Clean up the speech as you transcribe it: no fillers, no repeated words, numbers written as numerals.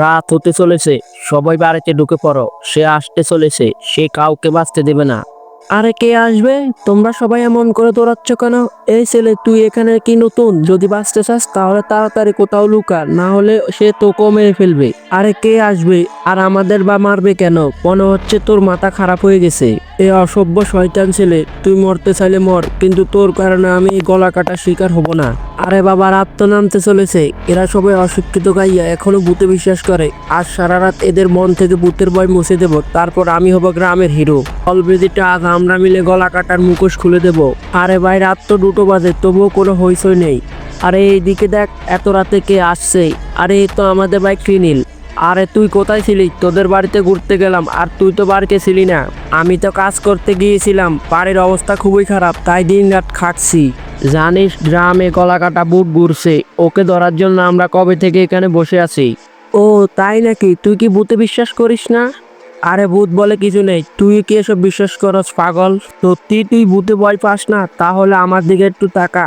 রাত হতে চলেছে, সবাই বাড়িতে ঢুকে পড়ো। সে আসতে চলেছে, সে কাউকে বাঁচতে দেবে না। আরে কে আসবে? তোমরা সবাই এমন করে দৌড়াচ্ছ কেন? এই ছেলে, তুই এখানে কি নতুন? যদি বাঁচতে চাস তাহলে তাড়াতাড়ি কোথাও লুকা, না হলে সে তোকেও মেরে ফেলবে। আরে কে আসবে আর আমাদের বা মারবে কেন? মনে হচ্ছে তোর মাথা খারাপ হয়ে গেছে। এ অসভ্য শয়তান ছেলে, তুই মরতে চাইলে মর, কিন্তু তোর কারণে আমি এই গলা কাটার শিকার হব না। আরে বাবা, রাত তো নামতে চলেছে। এরা সবাই অশিক্ষিত গাইয়া এখনো ভূতে বিশ্বাস করে। আজ সারা রাত এদের মন থেকে ভূতের ভয় মুছে দেব, তারপর আমি হব গ্রামের হিরো। অলরেডিটা আজ আমরা মিলে গলা কাটার মুখোশ খুলে দেব। আরে ভাই, রাত তো 2টো বাজে, তবুও কোনো হইচই নেই। আরে এইদিকে দেখ, এত রাতে কে আসছে? আরে এই তো আমাদের ভাই ক্রিনিল। আরে তুই কোথায় ছিলি? তোদের বাড়িতে ঘুরতে গেলাম, আর তুই তো বাড়িতে ছিলি না। আমি তো কাজ করতে গিয়েছিলাম, বাড়ির অবস্থা খুবই খারাপ, তাই দিন রাত খাটছি। জানিস, গ্রামে গলা কাটা ভূত ঘুরছে, ওকে ধরার জন্য আমরা কবে থেকে এখানে বসে আছি। ও তাই নাকি? তুই কি ভূতে বিশ্বাস করিস না? আরে ভূত বলে কিছু নেই, তুই কি এসব বিশ্বাস করস পাগল? সত্যি তুই ভূতে ভয় পাস না? তাহলে আমার দিকে একটু তাকা।